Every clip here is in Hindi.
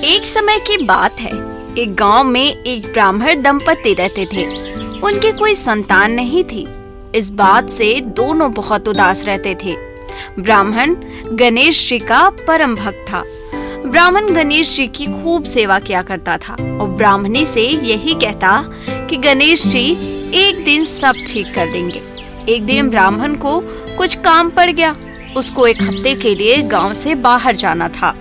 एक समय की बात है। एक गांव में एक ब्राह्मण दंपति रहते थे। उनकी कोई संतान नहीं थी। इस बात से दोनों बहुत उदास रहते थे। ब्राह्मण गणेश जी का परम भक्त था। ब्राह्मण गणेश जी की खूब सेवा किया करता था और ब्राह्मणी से यही कहता कि गणेश जी एक दिन सब ठीक कर देंगे। एक दिन ब्राह्मण को कुछ काम पड़ गया। उसको एक हफ्ते के लिए गांव से बाहर जाना था।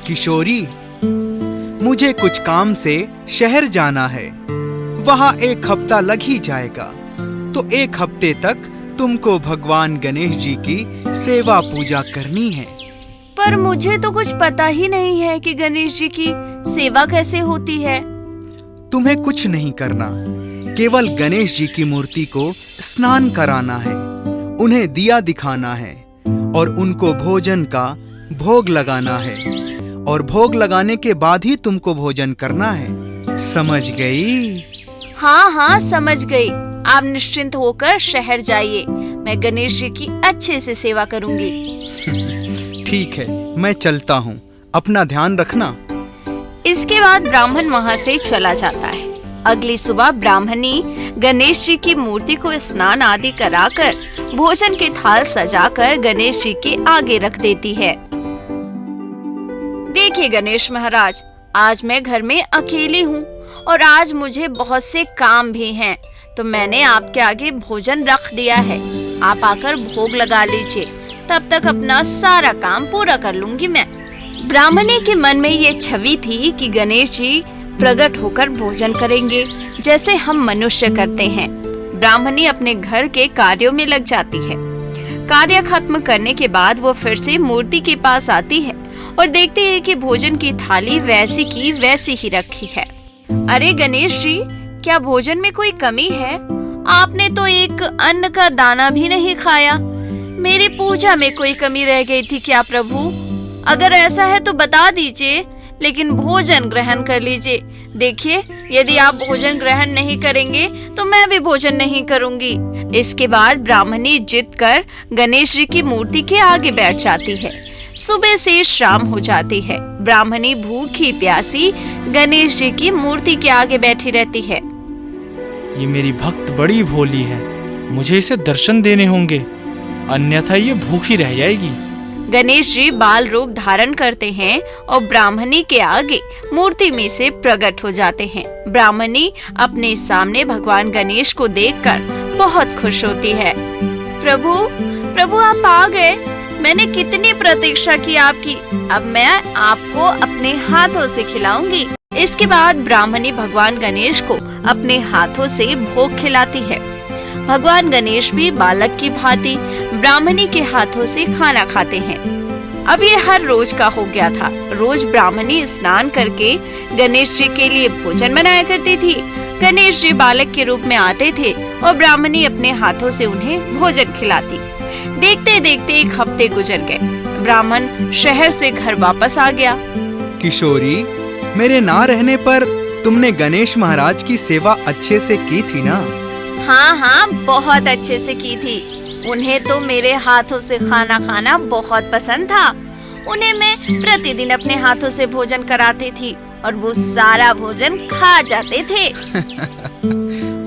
किशोरी, मुझे कुछ काम से शहर जाना है। वहाँ एक हफ्ता लग ही जाएगा, तो एक हफ्ते तक तुमको भगवान गणेश जी की सेवा पूजा करनी है। पर मुझे तो कुछ पता ही नहीं है कि गणेश जी की सेवा कैसे होती है। तुम्हें कुछ नहीं करना, केवल गणेश जी की मूर्ति को स्नान कराना है, उन्हें दिया दिखाना है और उनको भोजन का भोग लगाना है और भोग लगाने के बाद ही तुमको भोजन करना है। समझ गई? हाँ, समझ गई। आप निश्चिंत होकर शहर जाइए। मैं गणेश जी की अच्छे से सेवा करूंगी। ठीक है, मैं चलता हूँ। अपना ध्यान रखना। इसके बाद ब्राह्मण वहाँ से चला जाता है। अगली सुबह ब्राह्मणी गणेश जी की मूर्ति को स्नान आदि कराकर भोजन के थाल सजाकर गणेश जी के आगे रख देती है। देखिए गणेश महाराज, आज मैं घर में अकेली हूँ और आज मुझे बहुत से काम भी हैं, तो मैंने आपके आगे भोजन रख दिया है। आप आकर भोग लगा लीजिए, तब तक अपना सारा काम पूरा कर लूंगी मैं। ब्राह्मणी के मन में ये छवि थी कि गणेश जी प्रकट होकर भोजन करेंगे, जैसे हम मनुष्य करते हैं। ब्राह्मणी अपने घर के कार्यों में लग जाती है। कार्य खत्म करने के बाद वो फिर से मूर्ति के पास आती है और देखती है कि भोजन की थाली वैसी की वैसी ही रखी है। अरे गणेश जी, क्या भोजन में कोई कमी है? आपने तो एक अन्न का दाना भी नहीं खाया। मेरी पूजा में कोई कमी रह गई थी क्या प्रभु? अगर ऐसा है तो बता दीजिए, लेकिन भोजन ग्रहण कर लीजिए। देखिए, यदि आप भोजन ग्रहण नहीं करेंगे तो मैं भी भोजन नहीं करूंगी। इसके बाद ब्राह्मणी जिद कर गणेश जी की मूर्ति के आगे बैठ जाती है। सुबह से शाम हो जाती है। ब्राह्मणी भूखी प्यासी गणेश जी की मूर्ति के आगे बैठी रहती है। ये मेरी भक्त बड़ी भोली है, मुझे इसे दर्शन देने होंगे, अन्यथा ये भूखी रह जाएगी। गणेश जी बाल रूप धारण करते हैं और ब्राह्मणी के आगे मूर्ति में से प्रकट हो जाते हैं। ब्राह्मणी अपने सामने भगवान गणेश को देखकर बहुत खुश होती है। प्रभु आप आ गए। मैंने कितनी प्रतीक्षा की आपकी। अब मैं आपको अपने हाथों से खिलाऊंगी। इसके बाद ब्राह्मणी भगवान गणेश को अपने हाथों से भोग खिलाती है। भगवान गणेश भी बालक की भांति ब्राह्मणी के हाथों से खाना खाते हैं। अब ये हर रोज का हो गया था। रोज ब्राह्मणी स्नान करके गणेश जी के लिए भोजन बनाया करती थी। गणेश जी बालक के रूप में आते थे और ब्राह्मणी अपने हाथों से उन्हें भोजन खिलाती। देखते देखते एक हफ्ते गुजर गए। ब्राह्मण शहर से घर वापस आ गया। किशोरी, मेरे ना रहने पर तुमने गणेश महाराज की सेवा अच्छे से की थी ना? हाँ, बहुत अच्छे से की थी। उन्हें तो मेरे हाथों से खाना खाना बहुत पसंद था। उन्हें मैं प्रतिदिन अपने हाथों से भोजन कराती थी और वो सारा भोजन खा जाते थे।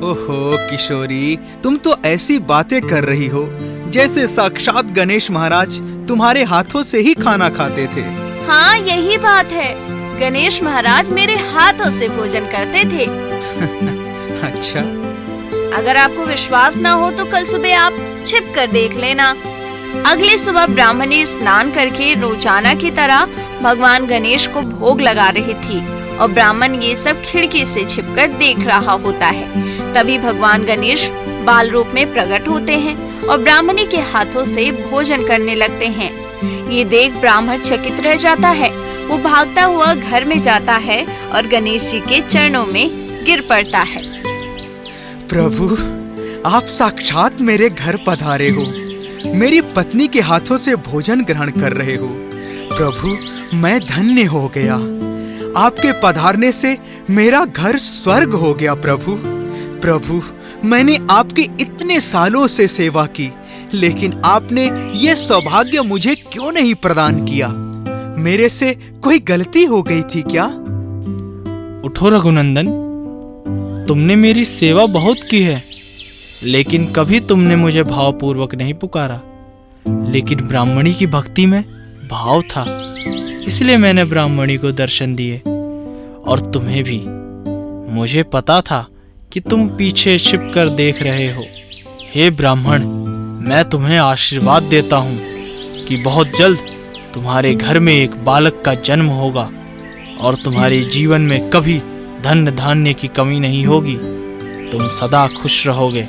ओहो किशोरी, तुम तो ऐसी बातें कर रही हो जैसे साक्षात गणेश महाराज तुम्हारे हाथों से ही खाना खाते थे। हाँ, यही बात है। गणेश महाराज मेरे हाथों से भोजन करते थे। अच्छा, अगर आपको विश्वास ना हो तो कल सुबह आप छिप कर देख लेना। अगली सुबह ब्राह्मणी स्नान करके रोजाना की तरह भगवान गणेश को भोग लगा रही थी और ब्राह्मण ये सब खिड़की से छिपकर देख रहा होता है। तभी भगवान गणेश बाल रूप में प्रकट होते हैं और ब्राह्मणी के हाथों से भोजन करने लगते हैं। ये देख ब्राह्मण चकित रह जाता है। वो भागता हुआ घर में जाता है और गणेश जी के चरणों में गिर पड़ता है। प्रभु, आप साक्षात मेरे घर पधारे हो। मेरी पत्नी के हाथों से भोजन ग्रहण कर रहे हो। प्रभु, मैं धन्य हो गया। आपके पधारने से मेरा घर स्वर्ग हो गया। प्रभु, मैंने आपकी इतने सालों से सेवा की, लेकिन आपने ये सौभाग्य मुझे क्यों नहीं प्रदान किया? मेरे से कोई गलती हो गई थी क्या? उठो रघुनंदन, तुमने मेरी सेवा बहुत की है, लेकिन कभी तुमने मुझे भावपूर्वक नहीं पुकारा। लेकिन ब्राह्मणी की भक्ति में भाव था, इसलिए मैंने ब्राह्मणी को दर्शन दिए। और तुम्हें भी। मुझे पता था कि तुम पीछे छिपकर देख रहे हो। हे ब्राह्मण, मैं तुम्हें आशीर्वाद देता हूँ कि बहुत जल्द तुम्हारे घर में एक बालक का जन्म होगा और तुम्हारे जीवन में कभी धन धान्य की कमी नहीं होगी। तुम सदा खुश रहोगे,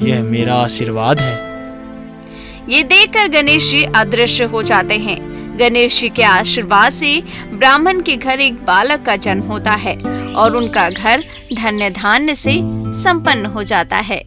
यह मेरा आशीर्वाद है। ये देखकर गणेश जी अदृश्य हो जाते हैं। गणेश जी के आशीर्वाद से ब्राह्मण के घर एक बालक का जन्म होता है और उनका घर धन्य धान्य से संपन्न हो जाता है।